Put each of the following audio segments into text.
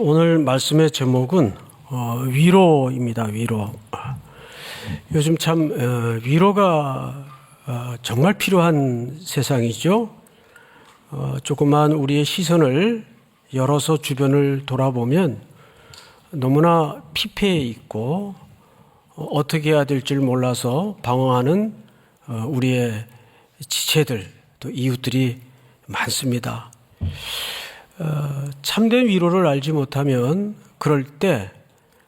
오늘 말씀의 제목은 위로입니다. 위로. 요즘 참 위로가 정말 필요한 세상이죠. 조그만 우리의 시선을 열어서 주변을 돌아보면 너무나 피폐해 있고 어떻게 해야 될지 몰라서 방황하는 우리의 지체들, 또 이웃들이 많습니다. 참된 위로를 알지 못하면 그럴 때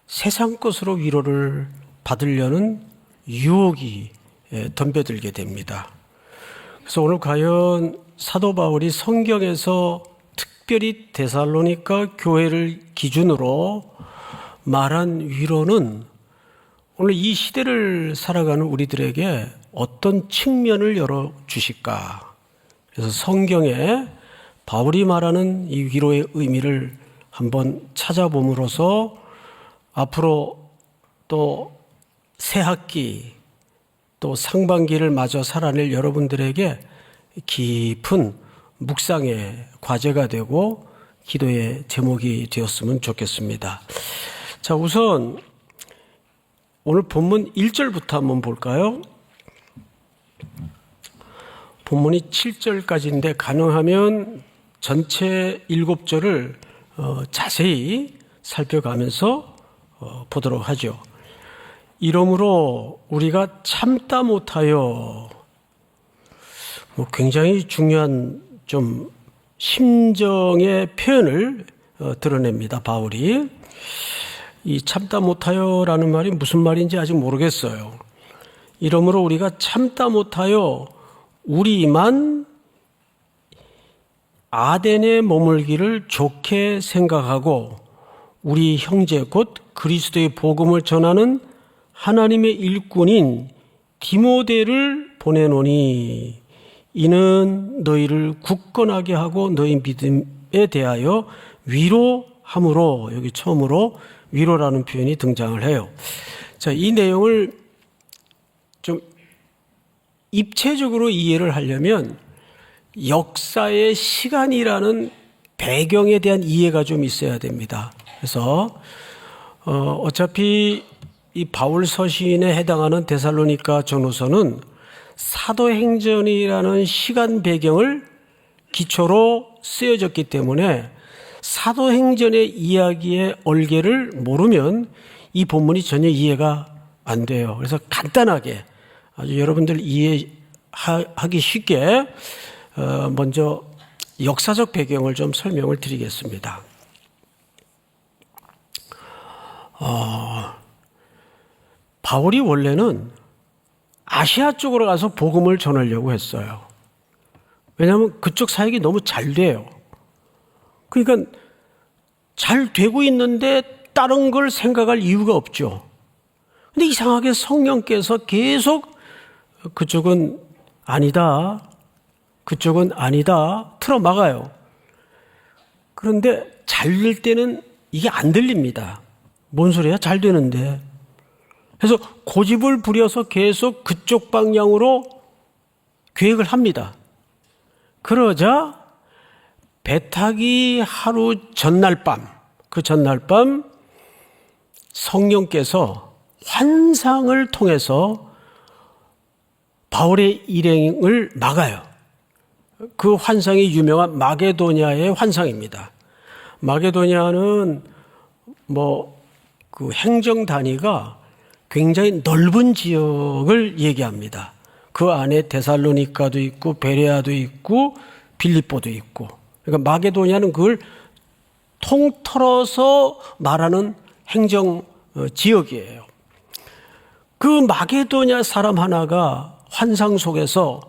세상 것으로 위로를 받으려는 유혹이 덤벼들게 됩니다. 그래서 오늘 과연 사도 바울이 성경에서 특별히 데살로니가 교회를 기준으로 말한 위로는 오늘 이 시대를 살아가는 우리들에게 어떤 측면을 열어주실까? 그래서 성경에 바울이 말하는 이 위로의 의미를 한번 찾아봄으로써 앞으로 또 새 학기 또 상반기를 마저 살아낼 여러분들에게 깊은 묵상의 과제가 되고 기도의 제목이 되었으면 좋겠습니다. 자, 우선 오늘 본문 1절부터 한번 볼까요? 본문이 7절까지인데 가능하면 전체 7절을 자세히 살펴가면서 보도록 하죠. 이러므로 우리가 참다 못하여, 굉장히 중요한 좀 심정의 표현을 드러냅니다. 바울이. 이 참다 못하여라는 말이 무슨 말인지 아직 모르겠어요. 이러므로 우리가 참다 못하여 우리만 아덴에 머물기를 좋게 생각하고 우리 형제 곧 그리스도의 복음을 전하는 하나님의 일꾼인 디모데를 보내노니 이는 너희를 굳건하게 하고 너희 믿음에 대하여 위로함으로, 여기 처음으로 위로라는 표현이 등장을 해요. 자, 이 내용을 좀 입체적으로 이해를 하려면 역사의 시간이라는 배경에 대한 이해가 좀 있어야 됩니다. 그래서 어차피 이 바울 서신에 해당하는 데살로니가 전후서는 사도행전이라는 시간 배경을 기초로 쓰여졌기 때문에 사도행전의 이야기의 얼개를 모르면 이 본문이 전혀 이해가 안 돼요. 그래서 간단하게 아주 여러분들 이해하기 쉽게 먼저 역사적 배경을 좀 설명을 드리겠습니다. 바울이 원래는 아시아 쪽으로 가서 복음을 전하려고 했어요. 왜냐하면 그쪽 사역이 너무 잘 돼요. 그러니까 잘 되고 있는데 다른 걸 생각할 이유가 없죠. 근데 이상하게 성령께서 계속 그쪽은 아니다, 그쪽은 아니다 틀어막아요. 그런데 잘 될 때는 이게 안 들립니다. 뭔 소리야? 잘 되는데. 그래서 고집을 부려서 계속 그쪽 방향으로 계획을 합니다. 그러자 배 타기 하루 전날 밤, 그 전날 밤 성령께서 환상을 통해서 바울의 일행을 막아요. 그 환상이 유명한 마게도냐의 환상입니다. 마게도냐는 그 행정 단위가 굉장히 넓은 지역을 얘기합니다. 그 안에 데살로니가도 있고 베레아도 있고 빌립보도 있고. 그러니까 마게도냐는 그걸 통틀어서 말하는 행정 지역이에요. 그 마게도냐 사람 하나가 환상 속에서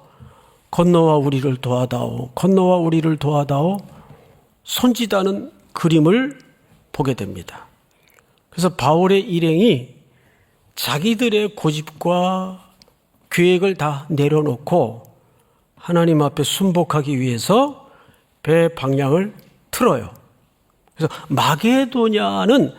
건너와 우리를 도와다오, 건너와 우리를 도와다오 손짓하는 그림을 보게 됩니다. 그래서 바울의 일행이 자기들의 고집과 계획을 다 내려놓고 하나님 앞에 순복하기 위해서 배 방향을 틀어요. 그래서 마게도냐는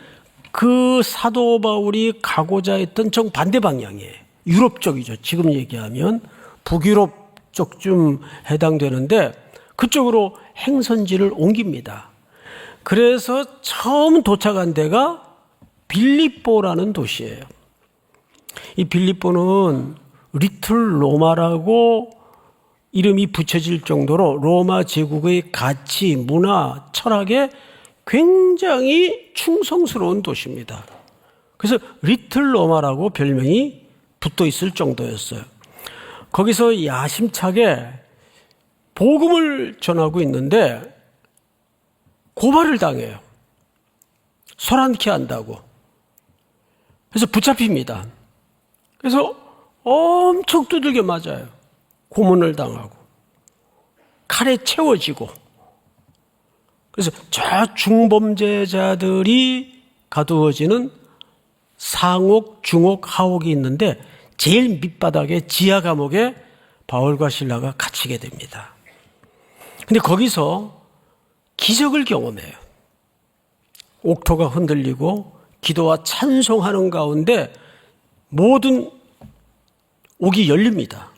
그 사도 바울이 가고자 했던 정반대 방향이에요. 유럽 쪽이죠. 지금 얘기하면 북유럽 쪽쯤 해당되는데 그쪽으로 행선지를 옮깁니다. 그래서 처음 도착한 데가 빌립보라는 도시예요. 이 빌립보는 리틀 로마라고 이름이 붙여질 정도로 로마 제국의 가치, 문화, 철학에 굉장히 충성스러운 도시입니다. 그래서 리틀 로마라고 별명이 붙어 있을 정도였어요. 거기서 야심차게 복음을 전하고 있는데 고발을 당해요. 소란케 한다고. 그래서 붙잡힙니다. 그래서 엄청 두들겨 맞아요. 고문을 당하고 칼에 채워지고. 그래서 저 중범죄자들이 가두어지는 상옥, 중옥, 하옥이 있는데 제일 밑바닥에 지하 감옥에 바울과 실라가 갇히게 됩니다. 근데 거기서 기적을 경험해요. 옥토가 흔들리고 기도와 찬송하는 가운데 모든 옥이 열립니다.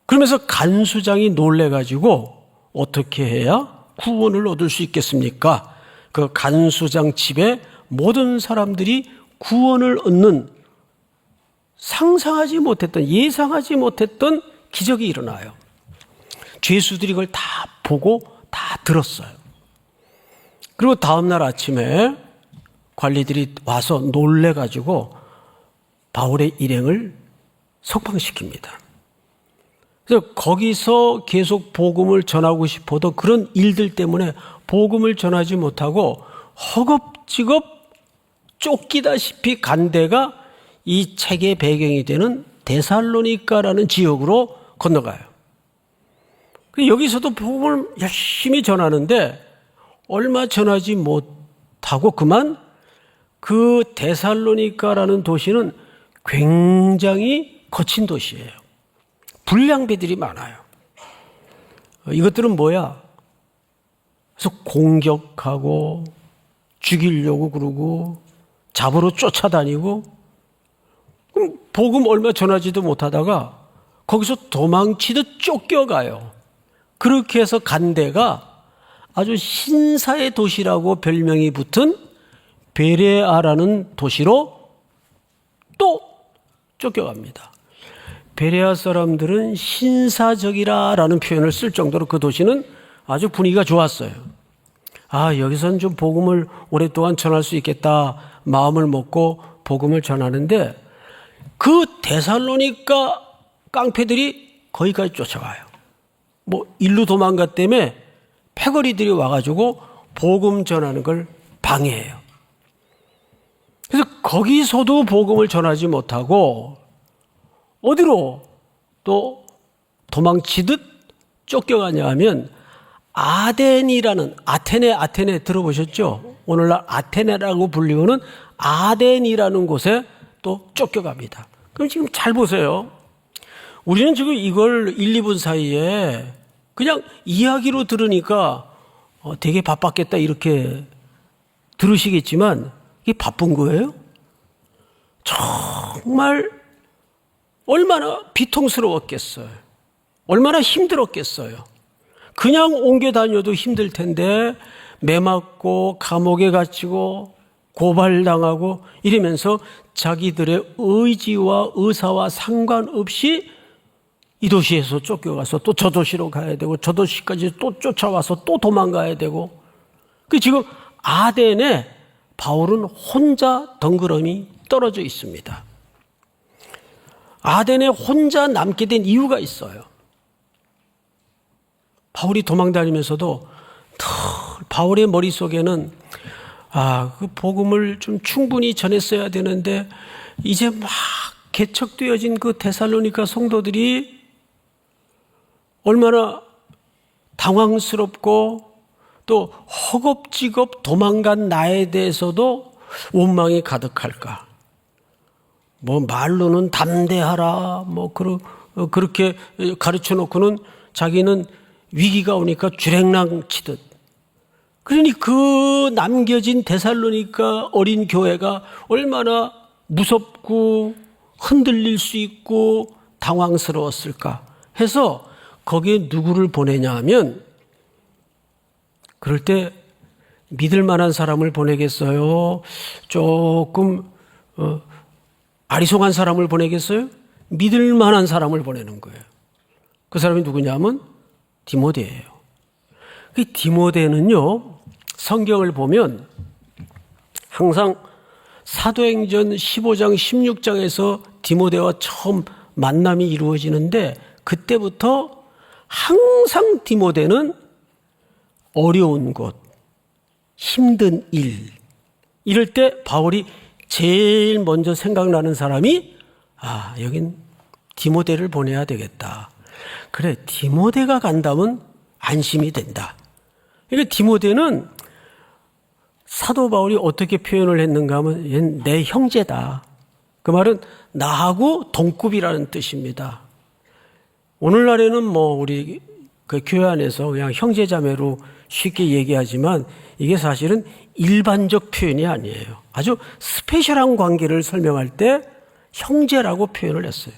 그러면서 간수장이 놀래가지고 어떻게 해야 구원을 얻을 수 있겠습니까? 그 간수장 집에 모든 사람들이 구원을 얻는 상상하지 못했던, 예상하지 못했던 기적이 일어나요. 죄수들이 그걸 다 보고 다 들었어요. 그리고 다음날 아침에 관리들이 와서 놀래가지고 바울의 일행을 석방시킵니다. 그래서 거기서 계속 복음을 전하고 싶어도 그런 일들 때문에 복음을 전하지 못하고 허겁지겁 쫓기다시피 간 데가 이 책의 배경이 되는 데살로니가라는 지역으로 건너가요. 여기서도 복음을 열심히 전하는데 얼마 전하지 못하고 그만 그 데살로니가라는 도시는 굉장히 거친 도시예요. 불량배들이 많아요. 이것들은 뭐야? 그래서 공격하고 죽이려고 그러고 잡으러 쫓아다니고 그럼 복음 얼마 전하지도 못하다가 거기서 도망치듯 쫓겨가요. 그렇게 해서 간 데가 아주 신사의 도시라고 별명이 붙은 베레아라는 도시로 또 쫓겨갑니다. 베레아 사람들은 신사적이라는 표현을 쓸 정도로 그 도시는 아주 분위기가 좋았어요. 아, 여기서는 좀 복음을 오랫동안 전할 수 있겠다 마음을 먹고 복음을 전하는데 그 데살로니가 깡패들이 거기까지 쫓아가요. 뭐 일로 도망갔다며 패거리들이 와가지고 복음 전하는 걸 방해해요. 그래서 거기서도 복음을 전하지 못하고 어디로 또 도망치듯 쫓겨가냐 하면 아덴이라는 아테네 들어보셨죠? 오늘날 아테네라고 불리우는 아덴이라는 곳에 또 쫓겨갑니다. 그럼 지금 잘 보세요. 우리는 지금 이걸 1, 2분 사이에 그냥 이야기로 들으니까 되게 바빴겠다 이렇게 들으시겠지만 이게 바쁜 거예요? 정말 얼마나 비통스러웠겠어요. 얼마나 힘들었겠어요. 그냥 옮겨 다녀도 힘들 텐데 매 맞고 감옥에 갇히고 고발당하고 이러면서 자기들의 의지와 의사와 상관없이 이 도시에서 쫓겨가서 또 저 도시로 가야 되고 저 도시까지 또 쫓아와서 또 도망가야 되고 지금 아덴에 바울은 혼자 덩그러니 떨어져 있습니다. 아덴에 혼자 남게 된 이유가 있어요. 바울이 도망다니면서도 바울의 머릿속에는 그 복음을 좀 충분히 전했어야 되는데 이제 막 개척되어진 그 데살로니가 성도들이 얼마나 당황스럽고 또 허겁지겁 도망간 나에 대해서도 원망이 가득할까. 뭐 말로는 담대하라 그렇게 가르쳐 놓고는 자기는 위기가 오니까 주랭랑 치듯. 그러니 그 남겨진 데살로니가 어린 교회가 얼마나 무섭고 흔들릴 수 있고 당황스러웠을까 해서 거기에 누구를 보내냐 하면 그럴 때 믿을 만한 사람을 보내겠어요? 조금 아리송한 사람을 보내겠어요? 믿을 만한 사람을 보내는 거예요. 그 사람이 누구냐면 디모데예요. 그 디모데는요, 성경을 보면 항상 사도행전 15장 16장에서 디모데와 처음 만남이 이루어지는데, 그때부터 항상 디모데는 어려운 곳, 힘든 일, 이럴 때 바울이 제일 먼저 생각나는 사람이 여긴 디모데를 보내야 되겠다. 그래, 디모데가 간다면 안심이 된다. 그러니까 디모데는 사도 바울이 어떻게 표현을 했는가 하면 얘는 내 형제다. 그 말은 나하고 동급이라는 뜻입니다. 오늘날에는 우리 그 교회 안에서 그냥 형제자매로 쉽게 얘기하지만 이게 사실은 일반적 표현이 아니에요. 아주 스페셜한 관계를 설명할 때 형제라고 표현을 했어요.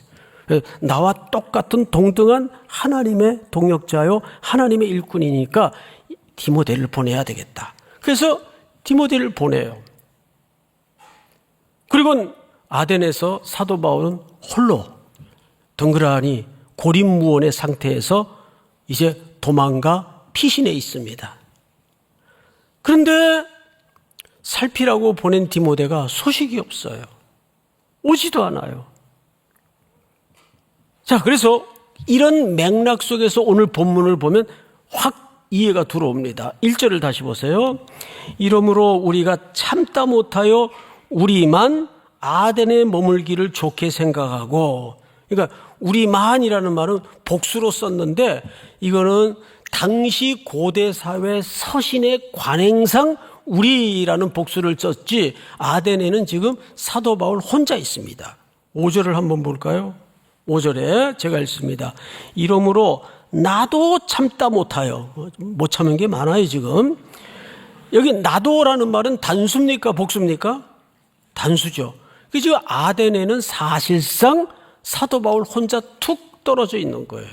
나와 똑같은 동등한 하나님의 동역자요, 하나님의 일꾼이니까 디모데를 보내야 되겠다. 그래서 디모데를 보내요. 그리고 아덴에서 사도 바울은 홀로 덩그러니 고립무원의 상태에서 이제 도망가 피신해 있습니다. 그런데 살피라고 보낸 디모데가 소식이 없어요. 오지도 않아요. 자, 그래서 이런 맥락 속에서 오늘 본문을 보면 확 이해가 들어옵니다. 1절을 다시 보세요. 이러므로 우리가 참다 못하여 우리만 아덴에 머물기를 좋게 생각하고, 그러니까 우리만이라는 말은 복수로 썼는데 이거는 당시 고대 사회 서신의 관행상 우리라는 복수를 썼지, 아덴에는 지금 사도 바울 혼자 있습니다. 5절을 한번 볼까요? 5절에 제가 읽습니다. 이러므로 나도 참다 못하여, 못 참은 게 많아요 지금. 여기 나도라는 말은 단수입니까 복수입니까? 단수죠. 지금 아덴에는 사실상 사도 바울 혼자 툭 떨어져 있는 거예요.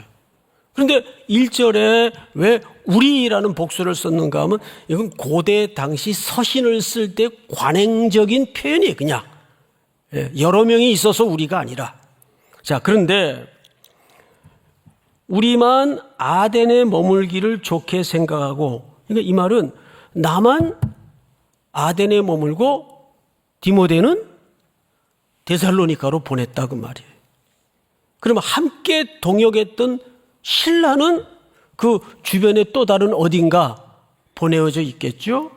그런데 1절에 왜 우리라는 복수를 썼는가 하면 이건 고대 당시 서신을 쓸 때 관행적인 표현이에요. 그냥 여러 명이 있어서 우리가 아니라. 자, 그런데 우리만 아덴에 머물기를 좋게 생각하고, 그러니까 이 말은 나만 아덴에 머물고 디모데는 데살로니가로 보냈다 그 말이에요. 그러면 함께 동역했던 신라는 그 주변에 또 다른 어딘가 보내어져 있겠죠?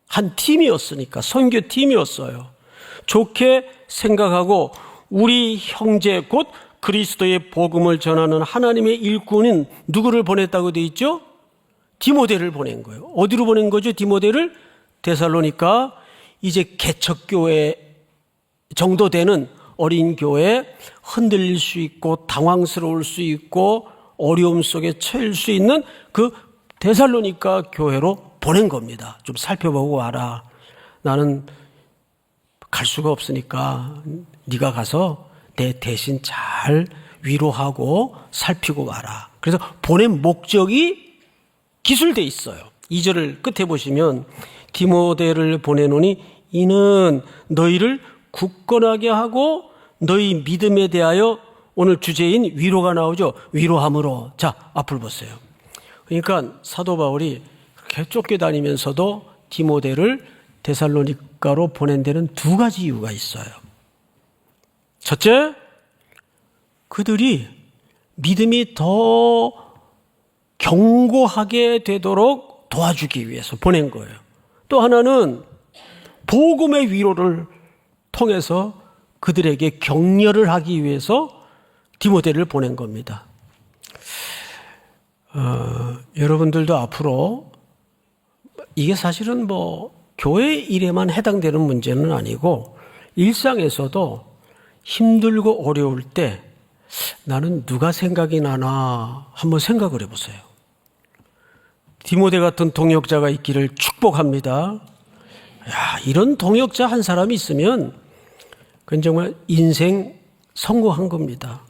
한 팀이었으니까, 선교팀이었어요. 좋게 생각하고 우리 형제 곧 그리스도의 복음을 전하는 하나님의 일꾼인 누구를 보냈다고 되어 있죠? 디모데를 보낸 거예요. 어디로 보낸 거죠? 디모데를? 데살로니가. 이제 개척교회 정도 되는 어린 교회, 흔들릴 수 있고 당황스러울 수 있고 어려움 속에 처할 수 있는 그 데살로니가 교회로 보낸 겁니다. 좀 살펴보고 와라. 나는 갈 수가 없으니까 네가 가서 내 대신 잘 위로하고 살피고 와라. 그래서 보낸 목적이 기술돼 있어요. 2절을 끝에 보시면 디모데를 보내노니 이는 너희를 굳건하게 하고 너희 믿음에 대하여, 오늘 주제인 위로가 나오죠. 위로함으로. 자, 앞을 보세요. 그러니까 사도 바울이 그렇게 쫓겨다니면서도 디모데를 데살로니가로 보낸 데는 두 가지 이유가 있어요. 첫째, 그들이 믿음이 더 견고하게 되도록 도와주기 위해서 보낸 거예요. 또 하나는 복음의 위로를 통해서 그들에게 격려를 하기 위해서 디모데를 보낸 겁니다. 여러분들도 앞으로 이게 사실은 교회 일에만 해당되는 문제는 아니고 일상에서도 힘들고 어려울 때 나는 누가 생각이 나나 한번 생각을 해보세요. 디모데 같은 동역자가 있기를 축복합니다. 이런 동역자 한 사람이 있으면 그건 정말 인생 성공한 겁니다.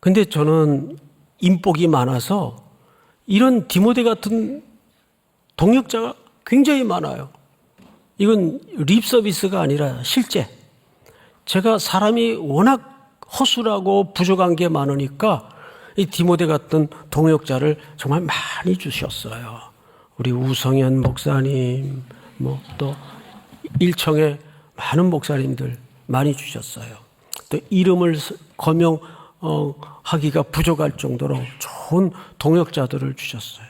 근데 저는 인복이 많아서 이런 디모데 같은 동역자가 굉장히 많아요. 이건 립 서비스가 아니라 실제. 제가 사람이 워낙 허술하고 부족한 게 많으니까 이 디모데 같은 동역자를 정말 많이 주셨어요. 우리 우성현 목사님, 또 일청의 많은 목사님들 많이 주셨어요. 또 이름을 거명하기가 부족할 정도로 좋은 동역자들을 주셨어요.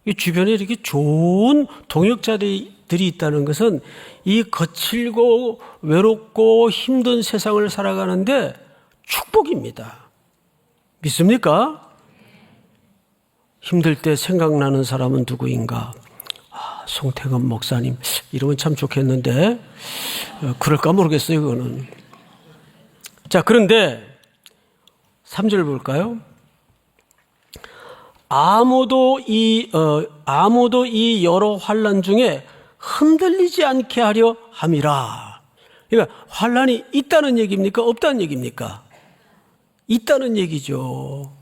이 주변에 이렇게 좋은 동역자들이 있다는 것은 이 거칠고 외롭고 힘든 세상을 살아가는데 축복입니다. 믿습니까? 힘들 때 생각나는 사람은 누구인가? 송태건 목사님 이러면 참 좋겠는데 그럴까 모르겠어요. 그거는. 자, 그런데 3절 볼까요? 아무도 이 여러 환난 중에 흔들리지 않게 하려 함이라. 그러니까 환난이 있다는 얘기입니까? 없다는 얘기입니까? 있다는 얘기죠.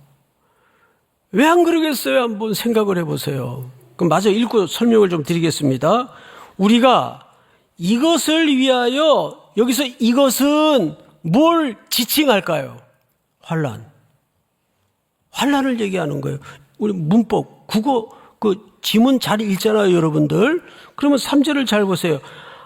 왜 안 그러겠어요? 한번 생각을 해보세요. 그럼 마저 읽고 설명을 좀 드리겠습니다. 우리가 이것을 위하여, 여기서 이것은 뭘 지칭할까요? 환난을 얘기하는 거예요. 우리 문법, 국어, 지문 잘 읽잖아요, 여러분들. 그러면 3절을 잘 보세요.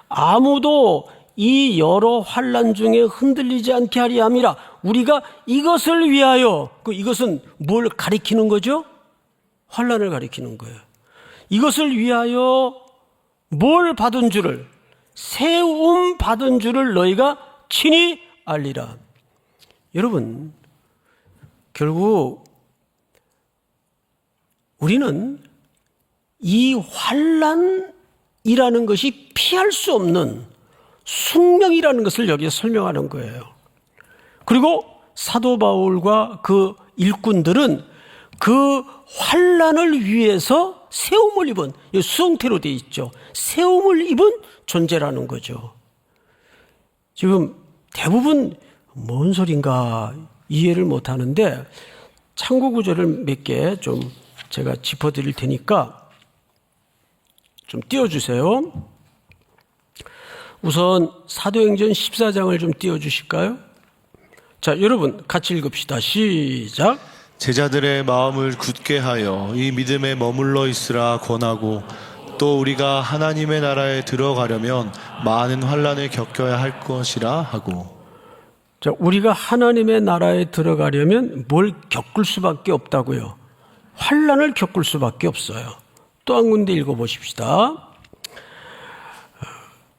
아무도 이 여러 환난 중에 흔들리지 않게 하리 함이라. 우리가 이것을 위하여, 이것은 뭘 가리키는 거죠? 환난을 가리키는 거예요. 이것을 위하여 뭘 받은 줄을, 세움 받은 줄을 너희가 친히 알리라. 여러분, 결국 우리는 이 환난이라는 것이 피할 수 없는 숙명이라는 것을 여기에 설명하는 거예요. 그리고 사도 바울과 그 일꾼들은 그 환난을 위해서 세움을 입은, 수동태로 되어 있죠. 세움을 입은 존재라는 거죠. 지금 대부분 뭔 소린가 이해를 못 하는데 참고 구절을 몇 개 좀 제가 짚어드릴 테니까 좀 띄워주세요. 우선 사도행전 14장을 좀 띄워주실까요? 자, 여러분 같이 읽읍시다. 시작. 제자들의 마음을 굳게 하여 이 믿음에 머물러 있으라 권하고 또 우리가 하나님의 나라에 들어가려면 많은 환난을 겪어야 할 것이라 하고. 자, 우리가 하나님의 나라에 들어가려면 뭘 겪을 수밖에 없다고요? 환난을 겪을 수밖에 없어요. 또 한 군데 읽어보십시다.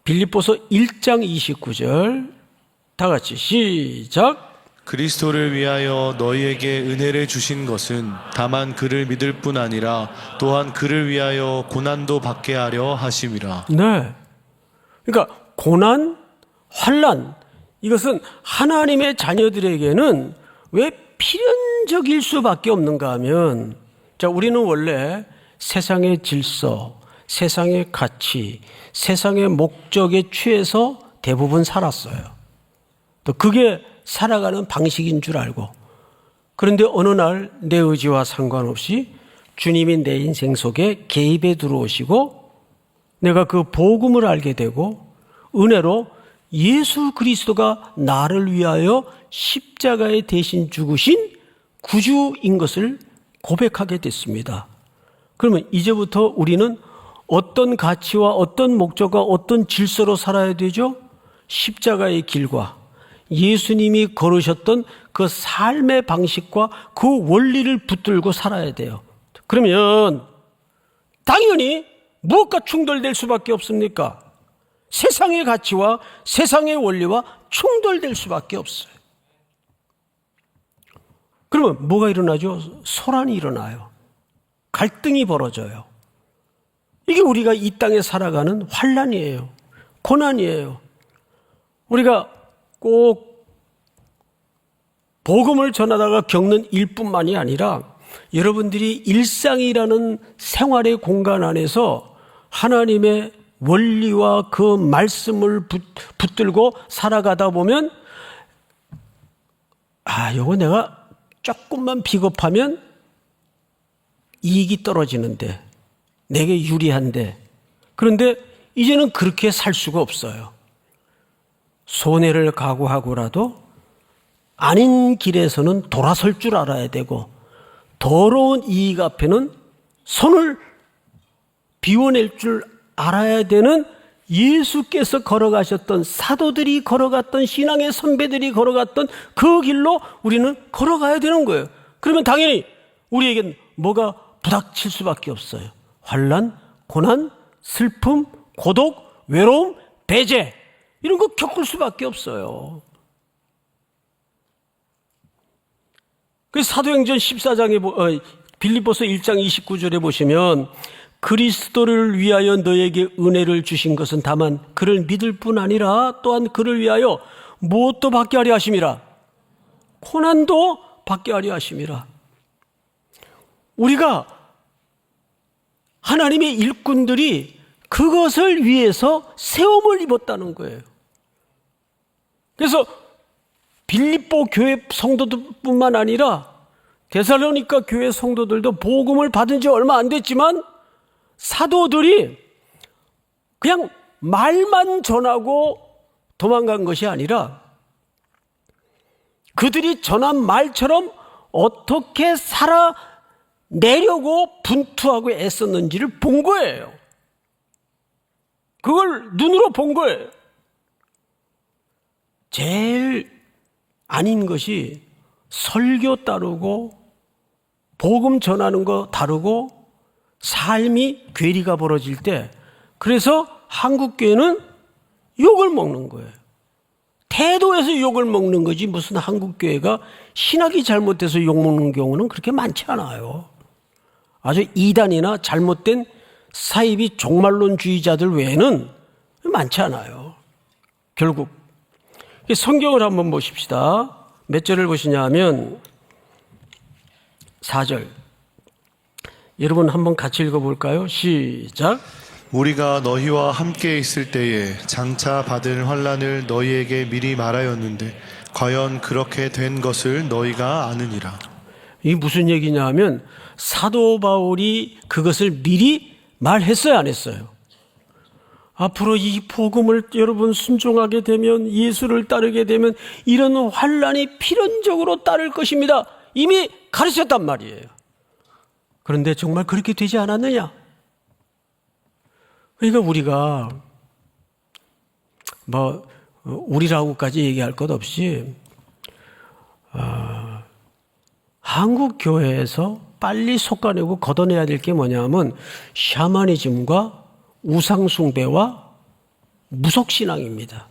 빌립보서 1장 29절 다 같이 시작. 그리스도를 위하여 너희에게 은혜를 주신 것은 다만 그를 믿을 뿐 아니라 또한 그를 위하여 고난도 받게 하려 하심이라. 네. 그러니까 고난, 환난, 이것은 하나님의 자녀들에게는 왜 필연적일 수밖에 없는가 하면, 자, 우리는 원래 세상의 질서, 세상의 가치, 세상의 목적에 취해서 대부분 살았어요. 또 그게 살아가는 방식인 줄 알고. 그런데 어느 날 내 의지와 상관없이 주님이 내 인생 속에 개입해 들어오시고 내가 그 복음을 알게 되고 은혜로 예수 그리스도가 나를 위하여 십자가에 대신 죽으신 구주인 것을 고백하게 됐습니다. 그러면 이제부터 우리는 어떤 가치와 어떤 목적과 어떤 질서로 살아야 되죠? 십자가의 길과 예수님이 걸으셨던 그 삶의 방식과 그 원리를 붙들고 살아야 돼요. 그러면 당연히 무엇과 충돌될 수밖에 없습니까? 세상의 가치와 세상의 원리와 충돌될 수밖에 없어요. 그러면 뭐가 일어나죠? 소란이 일어나요. 갈등이 벌어져요. 이게 우리가 이 땅에 살아가는 환난이에요. 고난이에요. 우리가 꼭 복음을 전하다가 겪는 일뿐만이 아니라 여러분들이 일상이라는 생활의 공간 안에서 하나님의 원리와 그 말씀을 붙들고 살아가다 보면 이거 내가 조금만 비겁하면 이익이 떨어지는데 내게 유리한데, 그런데 이제는 그렇게 살 수가 없어요. 손해를 각오하고라도 아닌 길에서는 돌아설 줄 알아야 되고, 더러운 이익 앞에는 손을 비워낼 줄 알아야 되는 예수께서 걸어가셨던, 사도들이 걸어갔던, 신앙의 선배들이 걸어갔던 그 길로 우리는 걸어가야 되는 거예요. 그러면 당연히 우리에겐 뭐가 부닥칠 수밖에 없어요. 환난, 고난, 슬픔, 고독, 외로움, 배제, 이런 거 겪을 수밖에 없어요. 그래서 사도행전 14장에 빌립보서 1장 29절에 보시면, 그리스도를 위하여 너에게 은혜를 주신 것은 다만 그를 믿을 뿐 아니라 또한 그를 위하여 무엇도 받게 하려 하심이라. 고난도 받게 하려 하심이라. 우리가 하나님의 일꾼들이 그것을 위해서 세움을 입었다는 거예요. 그래서 빌립보 교회 성도들뿐만 아니라 데살로니가 교회 성도들도 복음을 받은 지 얼마 안 됐지만 사도들이 그냥 말만 전하고 도망간 것이 아니라 그들이 전한 말처럼 어떻게 살아내려고 분투하고 애썼는지를 본 거예요. 그걸 눈으로 본 거예요. 제일 아닌 것이 설교 따르고 복음 전하는 거 다르고 삶이 괴리가 벌어질 때, 그래서 한국교회는 욕을 먹는 거예요. 태도에서 욕을 먹는 거지, 무슨 한국교회가 신학이 잘못돼서 욕먹는 경우는 그렇게 많지 않아요. 아주 이단이나 잘못된 사이비 종말론주의자들 외에는 많지 않아요. 결국 성경을 한번 보십시다. 몇 절을 보시냐 하면 4절. 여러분 한번 같이 읽어볼까요? 시작. 우리가 너희와 함께 있을 때에 장차 받을 환난을 너희에게 미리 말하였는데 과연 그렇게 된 것을 너희가 아느니라. 이게 무슨 얘기냐 하면 사도 바울이 그것을 미리 말했어요, 안 했어요? 앞으로 이 복음을 여러분 순종하게 되면, 예수를 따르게 되면 이런 환난이 필연적으로 따를 것입니다. 이미 가르쳤단 말이에요. 그런데 정말 그렇게 되지 않았느냐? 그러니까 우리가 우리라고까지 얘기할 것 없이 한국 교회에서 빨리 솎아내고 걷어내야 될 게 뭐냐면 샤머니즘과 우상숭배와 무속신앙입니다.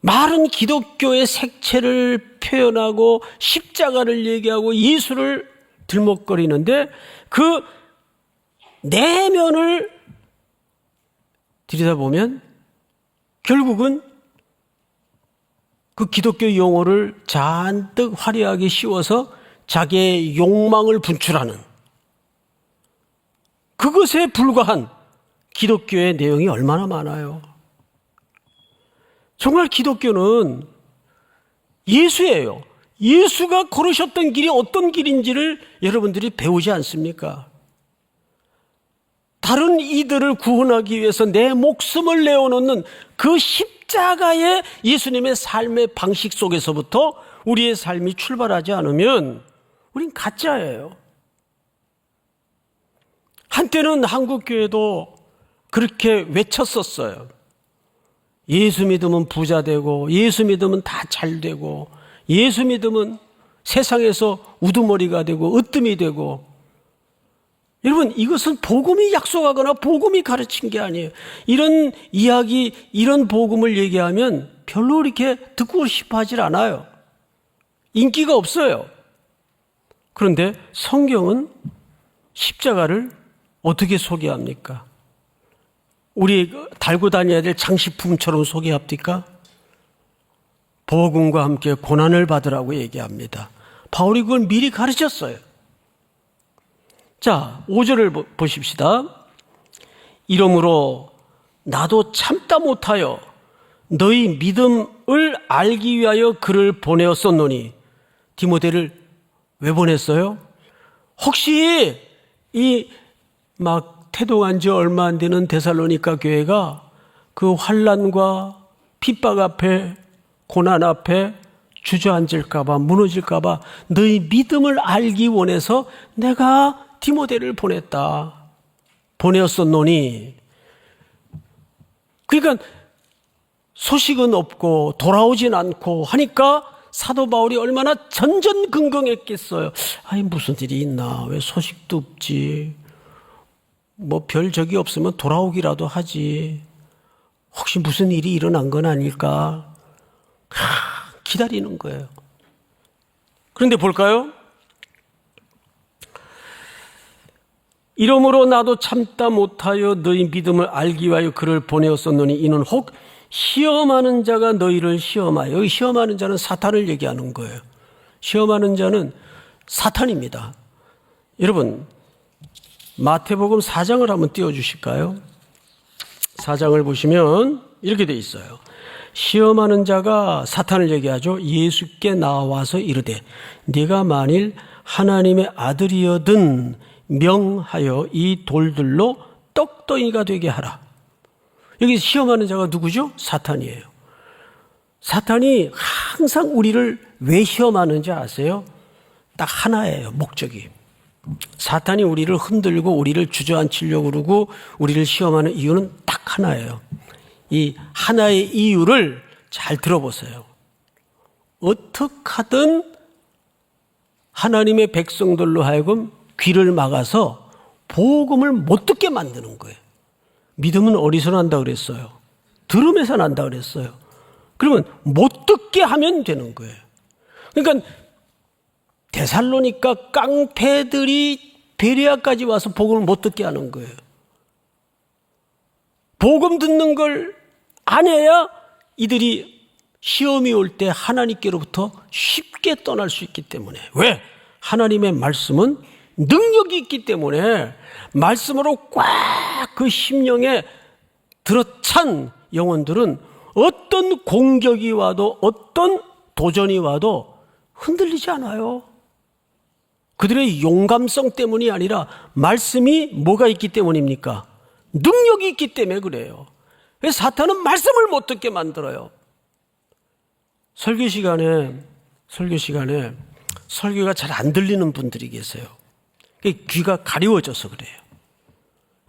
말은 기독교의 색채를 표현하고 십자가를 얘기하고 예수를 들먹거리는데 그 내면을 들여다보면 결국은 그 기독교 용어를 잔뜩 화려하게 씌워서 자기의 욕망을 분출하는 그것에 불과한 기독교의 내용이 얼마나 많아요. 정말 기독교는 예수예요. 예수가 걸으셨던 길이 어떤 길인지를 여러분들이 배우지 않습니까? 다른 이들을 구원하기 위해서 내 목숨을 내어놓는 그 십자가의 예수님의 삶의 방식 속에서부터 우리의 삶이 출발하지 않으면 우린 가짜예요. 한때는 한국교회도 그렇게 외쳤었어요. 예수 믿으면 부자 되고, 예수 믿으면 다 잘 되고, 예수 믿으면 세상에서 우두머리가 되고 으뜸이 되고. 여러분, 이것은 복음이 약속하거나 복음이 가르친 게 아니에요. 이런 이야기, 이런 복음을 얘기하면 별로 이렇게 듣고 싶어 하질 않아요. 인기가 없어요. 그런데 성경은 십자가를 어떻게 소개합니까? 우리 달고 다녀야 될 장식품처럼 소개합니까? 복음과 함께 고난을 받으라고 얘기합니다. 바울이 그걸 미리 가르쳤어요. 자, 5절을 보십시다. 이러므로 나도 참다 못하여 너희 믿음을 알기 위하여 그를 보내었었노니. 디모데를 왜 보냈어요? 혹시 이 막 태동한 지 얼마 안 되는 데살로니가 교회가 그 환난과 핍박 앞에, 고난 앞에 주저앉을까봐, 무너질까봐 너희 믿음을 알기 원해서 내가 디모데를 보내었었노니. 그러니까 소식은 없고 돌아오진 않고 하니까 사도 바울이 얼마나 전전긍긍했겠어요. 아니, 무슨 일이 있나? 왜 소식도 없지? 뭐 별 적이 없으면 돌아오기라도 하지. 혹시 무슨 일이 일어난 건 아닐까? 기다리는 거예요. 그런데 볼까요? 이러므로 나도 참다 못하여 너희 믿음을 알기 위하여 그를 보내었었노니 이는 혹 시험하는 자가 너희를 시험하여. 여기 시험하는 자는 사탄을 얘기하는 거예요. 시험하는 자는 사탄입니다. 여러분, 마태복음 4장을 한번 띄워주실까요? 4장을 보시면 이렇게 돼 있어요. 시험하는 자가 사탄을 얘기하죠. 예수께 나와서 이르되 네가 만일 하나님의 아들이여든 명하여 이 돌들로 떡덩이가 되게 하라. 여기 시험하는 자가 누구죠? 사탄이에요. 사탄이 항상 우리를 왜 시험하는지 아세요? 딱 하나예요, 목적이. 사탄이 우리를 흔들고 우리를 주저앉히려고 그러고 우리를 시험하는 이유는 딱 하나예요. 이 하나의 이유를 잘 들어보세요. 어떻게 하든 하나님의 백성들로 하여금 귀를 막아서 복음을 못 듣게 만드는 거예요. 믿음은 어디서 난다 그랬어요? 들음에서 난다 그랬어요. 그러면 못 듣게 하면 되는 거예요. 그러니까 데살로니가 깡패들이 베레아까지 와서 복음을 못 듣게 하는 거예요. 복음 듣는 걸 안 해야 이들이 시험이 올 때 하나님께로부터 쉽게 떠날 수 있기 때문에. 왜? 하나님의 말씀은 능력이 있기 때문에 말씀으로 꽉 그 심령에 들어찬 영혼들은 어떤 공격이 와도 어떤 도전이 와도 흔들리지 않아요. 그들의 용감성 때문이 아니라 말씀이 뭐가 있기 때문입니까? 능력이 있기 때문에 그래요. 그래서 사탄은 말씀을 못 듣게 만들어요. 설교 시간에 설교가 잘 안 들리는 분들이 계세요. 귀가 가려워져서 그래요.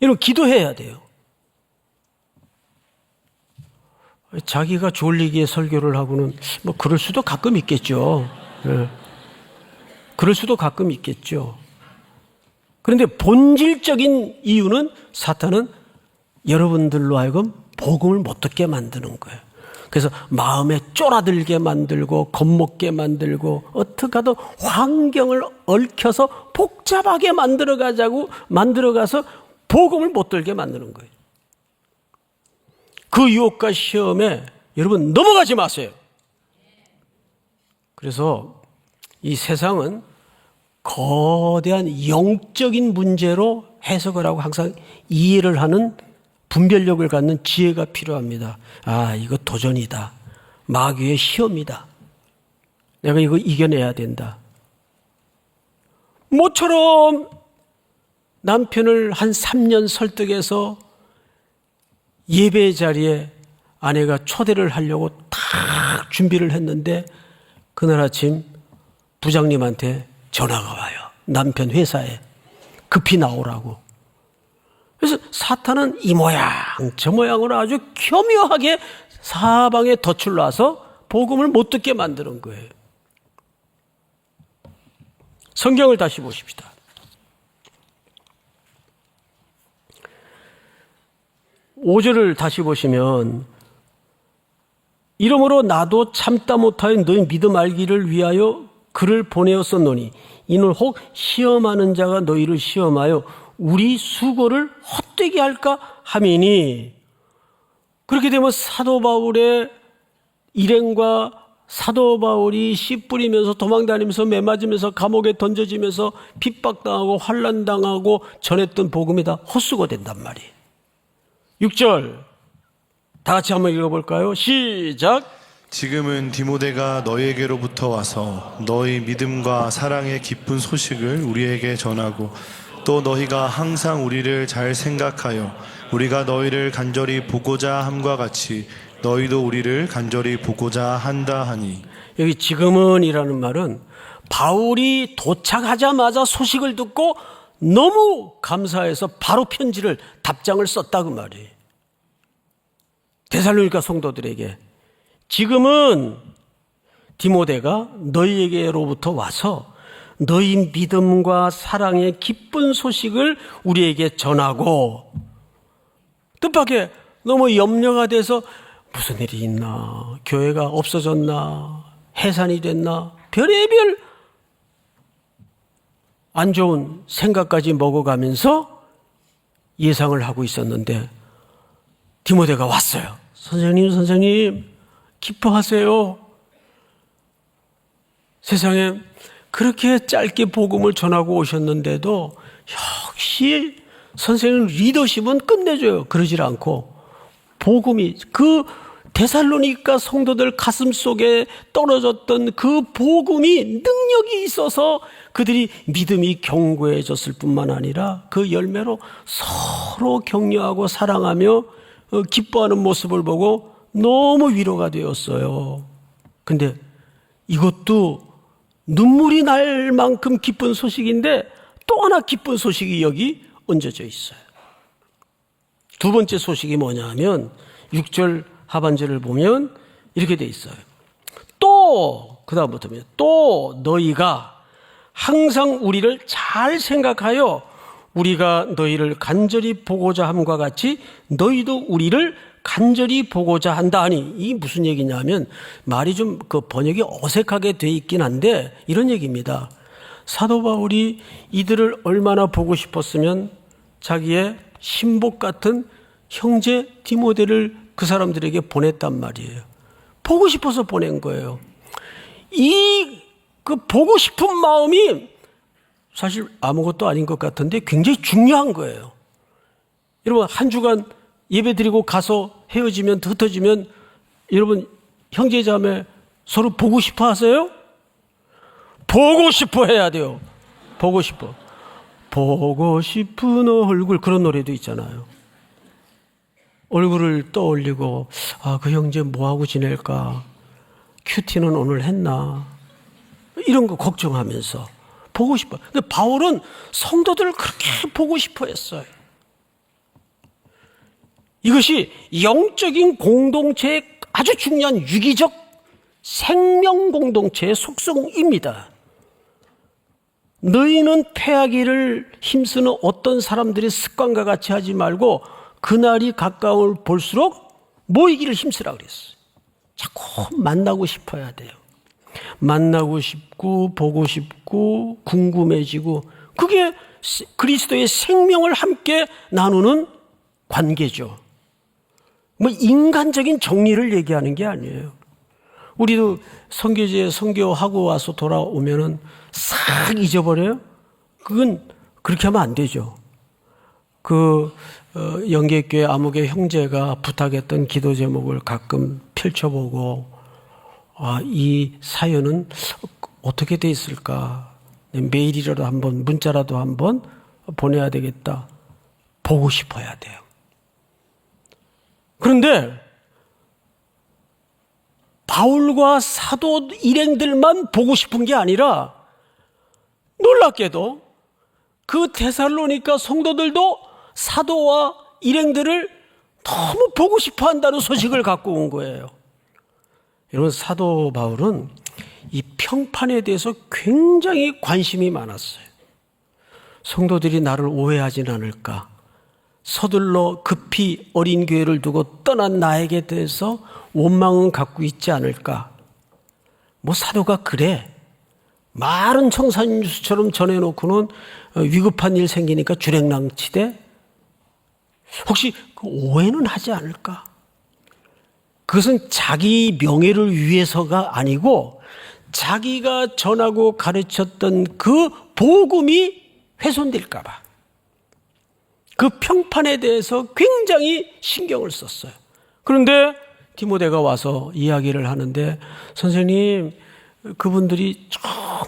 여러분, 기도해야 돼요. 자기가 졸리게 설교를 하고는 뭐 그럴 수도 가끔 있겠죠. 네. 그럴 수도 가끔 있겠죠. 그런데 본질적인 이유는 사탄은 여러분들로 하여금 복음을 못 듣게 만드는 거예요. 그래서 마음에 쫄아들게 만들고 겁먹게 만들고 어떻게 하든 환경을 얽혀서 복잡하게 만들어가서 복음을 못 들게 만드는 거예요. 그 유혹과 시험에 여러분 넘어가지 마세요. 그래서 이 세상은 거대한 영적인 문제로 해석을 하고 항상 이해를 하는 분별력을 갖는 지혜가 필요합니다. 아, 이거 도전이다. 마귀의 시험이다. 내가 이거 이겨내야 된다. 모처럼 남편을 한 3년 설득해서 예배 자리에 아내가 초대를 하려고 다 준비를 했는데 그날 아침 부장님한테 전화가 와요. 남편 회사에 급히 나오라고. 그래서 사탄은 이 모양 저 모양으로 아주 교묘하게 사방에 덫을 놔서 복음을 못 듣게 만드는 거예요. 성경을 다시 보십시다. (5절을) 다시 보시면 이러므로 나도 참다 못하여 너희 믿음 알기를 위하여 그를 보내었었노니 이는 혹 시험하는 자가 너희를 시험하여 우리 수고를 헛되게 할까 함이니. 그렇게 되면 사도 바울의 일행과 사도 바울이 씨 뿌리면서 도망다니면서 매맞으면서 감옥에 던져지면서 핍박당하고 환난당하고 전했던 복음이 다 헛수고 된단 말이에요. 6절 다 같이 한번 읽어볼까요? 시작. 지금은 디모데가 너희에게로부터 와서 너희 믿음과 사랑의 기쁜 소식을 우리에게 전하고 또 너희가 항상 우리를 잘 생각하여 우리가 너희를 간절히 보고자 함과 같이 너희도 우리를 간절히 보고자 한다 하니. 여기 지금은이라는 말은 바울이 도착하자마자 소식을 듣고 너무 감사해서 바로 답장을 썼다 그 말이에요. 데살로니가 성도들에게 지금은 디모데가 너희에게로부터 와서 너희 믿음과 사랑의 기쁜 소식을 우리에게 전하고, 뜻밖의 너무 염려가 돼서 무슨 일이 있나, 교회가 없어졌나, 해산이 됐나, 별의별 안 좋은 생각까지 먹어가면서 예상을 하고 있었는데 디모데가 왔어요. 선생님 기뻐하세요. 세상에 그렇게 짧게 복음을 전하고 오셨는데도 역시 선생님 리더십은 끝내줘요. 그러질 않고 복음이, 그 데살로니가 성도들 가슴 속에 떨어졌던 그 복음이 능력이 있어서 그들이 믿음이 견고해졌을 뿐만 아니라 그 열매로 서로 격려하고 사랑하며 기뻐하는 모습을 보고 너무 위로가 되었어요. 근데 이것도 눈물이 날 만큼 기쁜 소식인데 또 하나 기쁜 소식이 여기 얹어져 있어요. 두 번째 소식이 뭐냐 하면 6절 하반절을 보면 이렇게 돼 있어요. 또 그다음부터는 또 너희가 항상 우리를 잘 생각하여 우리가 너희를 간절히 보고자 함과 같이 너희도 우리를 간절히 보고자 한다 하니, 이게 무슨 얘기냐면 말이 좀 그 번역이 어색하게 돼 있긴 한데 이런 얘기입니다. 사도 바울이 이들을 얼마나 보고 싶었으면 자기의 신복 같은 형제 디모데를 그 사람들에게 보냈단 말이에요. 보고 싶어서 보낸 거예요. 그 보고 싶은 마음이 사실 아무것도 아닌 것 같은데 굉장히 중요한 거예요. 여러분, 한 주간 예배 드리고 가서 헤어지면, 흩어지면 여러분 형제자매 서로 보고 싶어 하세요? 보고 싶어 해야 돼요. 보고 싶어. 보고 싶은 얼굴, 그런 노래도 있잖아요. 얼굴을 떠올리고 그 형제 뭐하고 지낼까, 큐티는 오늘 했나, 이런 거 걱정하면서 보고 싶어. 근데 바울은 성도들을 그렇게 보고 싶어 했어요. 이것이 영적인 공동체의 아주 중요한 유기적 생명 공동체의 속성입니다. 너희는 패하기를 힘쓰는 어떤 사람들의 습관과 같이 하지 말고 그날이 가까울 볼수록 모이기를 힘쓰라 그랬어요. 자꾸 만나고 싶어야 돼요. 만나고 싶고 보고 싶고 궁금해지고, 그게 그리스도의 생명을 함께 나누는 관계죠. 뭐 인간적인 정리를 얘기하는 게 아니에요. 우리도 선교지에 선교하고 와서 돌아오면은 싹 잊어버려요? 그건 그렇게 하면 안 되죠. 영계교회 아무개 형제가 부탁했던 기도 제목을 가끔 펼쳐보고, 이 사연은 어떻게 돼 있을까? 메일이라도 한번, 문자라도 한번 보내야 되겠다. 보고 싶어야 돼요. 그런데 바울과 사도 일행들만 보고 싶은 게 아니라 놀랍게도 그 데살로니가 성도들도 사도와 일행들을 너무 보고 싶어 한다는 소식을 갖고 온 거예요. 여러분, 사도 바울은 이 평판에 대해서 굉장히 관심이 많았어요. 성도들이 나를 오해하진 않을까, 서둘러 급히 어린 교회를 두고 떠난 나에게 대해서 원망은 갖고 있지 않을까. 뭐 사도가 그래, 말은 청산유수처럼 전해놓고는 위급한 일 생기니까 주랭랑치대, 혹시 그 오해는 하지 않을까? 그것은 자기 명예를 위해서가 아니고 자기가 전하고 가르쳤던 그 복음이 훼손될까 봐 그 평판에 대해서 굉장히 신경을 썼어요. 그런데 디모데가 와서 이야기를 하는데, 선생님, 그분들이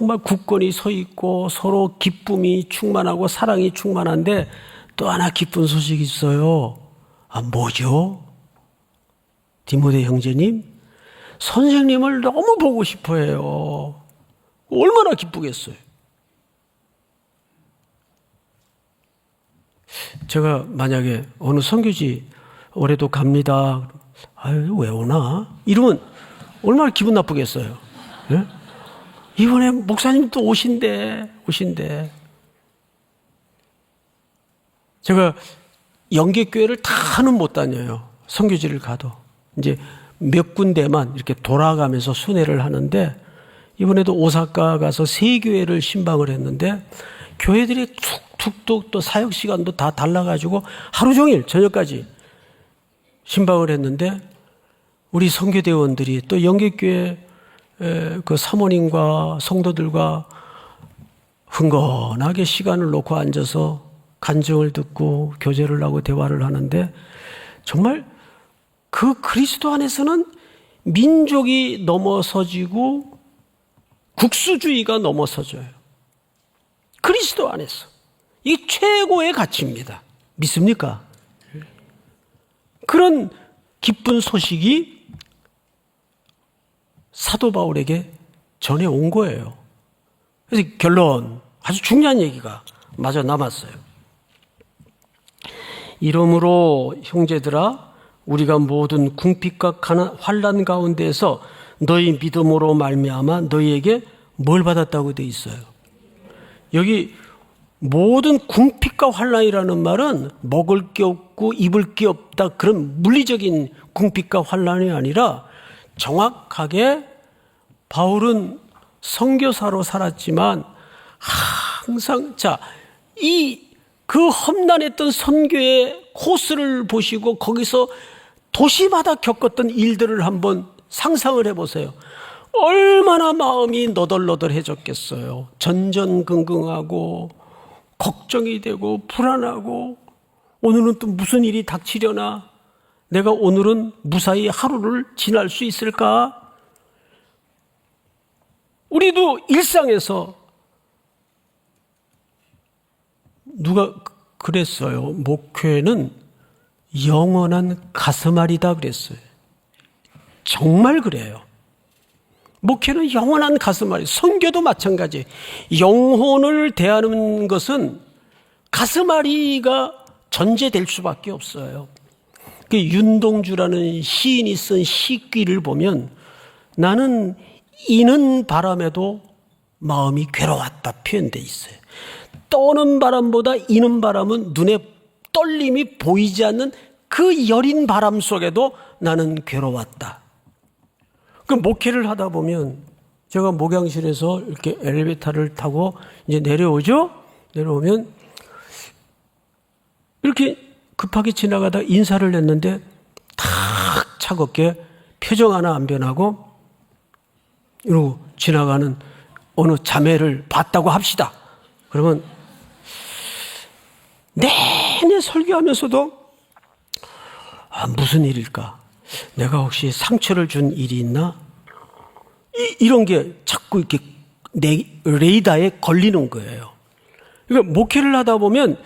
정말 굳건히 서 있고 서로 기쁨이 충만하고 사랑이 충만한데 또 하나 기쁜 소식이 있어요. 뭐죠? 디모데 형제님, 선생님을 너무 보고 싶어 해요. 얼마나 기쁘겠어요. 제가 만약에 어느 선교지 올해도 갑니다. 아유, 왜 오나? 이러면 얼마나 기분 나쁘겠어요. 예? 이번에 목사님 또 오신대. 제가 영계교회를 다는 못 다녀요. 선교지를 가도. 이제 몇 군데만 이렇게 돌아가면서 순회를 하는데, 이번에도 오사카 가서 3교회를 신방을 했는데, 교회들이 툭툭툭 또 사역 시간도 다 달라가지고 하루 종일 저녁까지 신방을 했는데, 우리 선교대원들이 또 영계교회 그 사모님과 성도들과 흥건하게 시간을 놓고 앉아서 간증을 듣고 교제를 하고 대화를 하는데, 정말 그 그리스도 안에서는 민족이 넘어서지고 국수주의가 넘어서져요. 그리스도 안에서. 이게 최고의 가치입니다. 믿습니까? 그런 기쁜 소식이 사도 바울에게 전해온 거예요. 그래서 결론, 아주 중요한 얘기가 마저 남았어요. 이러므로 형제들아, 우리가 모든 궁핍과 환난 가운데에서 너희 믿음으로 말미암아 너희에게 뭘 받았다고 돼 있어요. 여기 모든 궁핍과 환난이라는 말은 먹을 게 없고 입을 게 없다, 그런 물리적인 궁핍과 환난이 아니라, 정확하게 바울은 선교사로 살았지만 항상 그 험난했던 선교의 코스를 보시고 거기서 도시마다 겪었던 일들을 한번 상상을 해보세요. 얼마나 마음이 너덜너덜해졌겠어요. 전전긍긍하고 걱정이 되고 불안하고, 오늘은 또 무슨 일이 닥치려나, 내가 오늘은 무사히 하루를 지날 수 있을까? 우리도 일상에서 누가 그랬어요. 목회는 영원한 가슴앓이다 그랬어요. 정말 그래요. 목회는 영원한 가슴앓이. 선교도 마찬가지. 영혼을 대하는 것은 가슴앓이가 전제될 수밖에 없어요. 윤동주라는 시인이 쓴 시귀를 보면, 나는 이는 바람에도 마음이 괴로웠다 표현되어 있어요. 떠는 바람보다 이는 바람은 눈에 떨림이 보이지 않는 그 여린 바람 속에도 나는 괴로웠다. 그 목회를 하다 보면, 제가 목양실에서 이렇게 엘리베이터를 타고 이제 내려오죠? 내려오면 이렇게 급하게 지나가다 인사를 했는데 탁 차갑게 표정 하나 안 변하고 이러고 지나가는 어느 자매를 봤다고 합시다. 그러면 내내 설교하면서도 무슨 일일까? 내가 혹시 상처를 준 일이 있나? 이런 게 자꾸 이렇게 내 레이더에 걸리는 거예요. 그러니까 목회를 하다 보면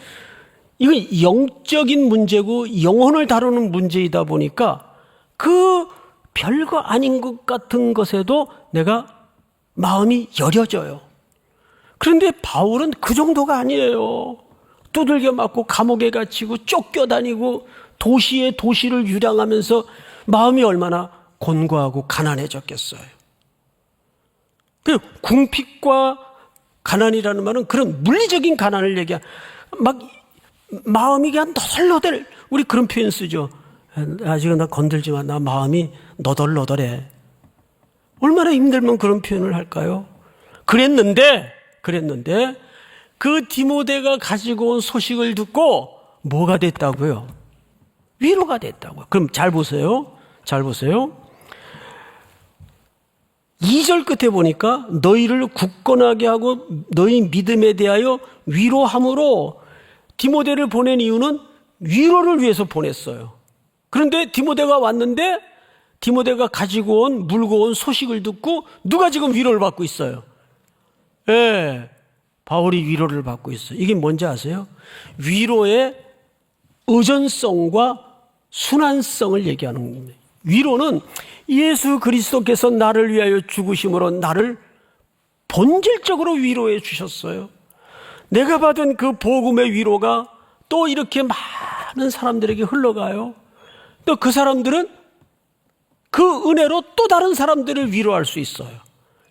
이건 영적인 문제고 영혼을 다루는 문제이다 보니까 그 별거 아닌 것 같은 것에도 내가 마음이 여려져요. 그런데 바울은 그 정도가 아니에요. 두들겨 맞고 감옥에 갇히고 쫓겨다니고 도시에 도시를 유랑하면서 마음이 얼마나 곤고하고 가난해졌겠어요. 그 궁핍과 가난이라는 말은 그런 물리적인 가난을 막 마음이 그냥 너덜너덜, 우리 그런 표현 쓰죠. 아직은 나 건들지만 나 마음이 너덜너덜해. 얼마나 힘들면 그런 표현을 할까요? 그랬는데 그 디모데가 가지고 온 소식을 듣고 뭐가 됐다고요? 위로가 됐다고요. 그럼 잘 보세요. 2절 끝에 보니까 너희를 굳건하게 하고 너희 믿음에 대하여 위로함으로, 디모데를 보낸 이유는 위로를 위해서 보냈어요. 그런데 디모데가 왔는데 디모데가 가지고 온 물고 온 소식을 듣고 누가 지금 위로를 받고 있어요? 예, 바울이 위로를 받고 있어요. 이게 뭔지 아세요? 위로의 의존성과 순환성을 얘기하는 겁니다. 위로는 예수 그리스도께서 나를 위하여 죽으심으로 나를 본질적으로 위로해 주셨어요. 내가 받은 그 복음의 위로가 또 이렇게 많은 사람들에게 흘러가요. 또 그 사람들은 그 은혜로 또 다른 사람들을 위로할 수 있어요.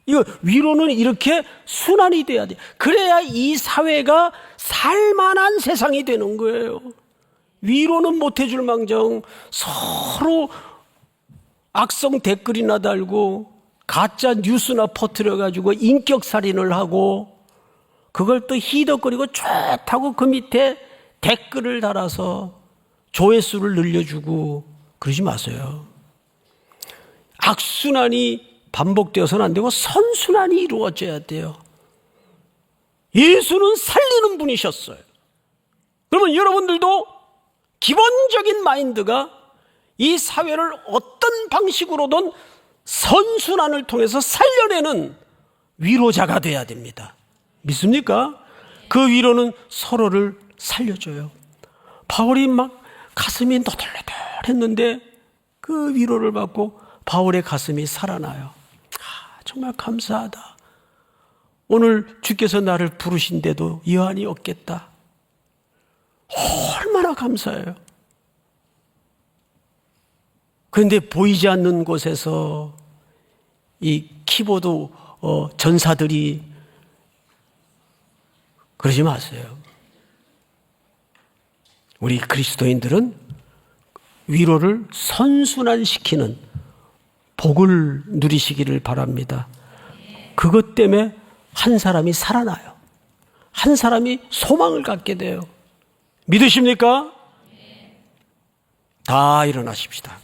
이거 위로는 이렇게 순환이 돼야 돼. 그래야 이 사회가 살만한 세상이 되는 거예요. 위로는 못 해줄 망정 서로 악성 댓글이나 달고 가짜 뉴스나 퍼뜨려가지고 인격살인을 하고 그걸 또 히덕거리고 좋다고 그 밑에 댓글을 달아서 조회수를 늘려주고 그러지 마세요. 악순환이 반복되어서는 안 되고 선순환이 이루어져야 돼요. 예수는 살리는 분이셨어요. 그러면 여러분들도 기본적인 마인드가 이 사회를 어떤 방식으로든 선순환을 통해서 살려내는 위로자가 돼야 됩니다. 믿습니까? 그 위로는 서로를 살려줘요. 바울이 막 가슴이 너덜너덜했는데 그 위로를 받고 바울의 가슴이 살아나요. 정말 감사하다. 오늘 주께서 나를 부르신데도 여한이 없겠다. 얼마나 감사해요. 그런데 보이지 않는 곳에서 이 키보드 전사들이 그러지 마세요. 우리 그리스도인들은 위로를 선순환시키는 복을 누리시기를 바랍니다. 그것 때문에 한 사람이 살아나요. 한 사람이 소망을 갖게 돼요. 믿으십니까? 다 일어나십시다.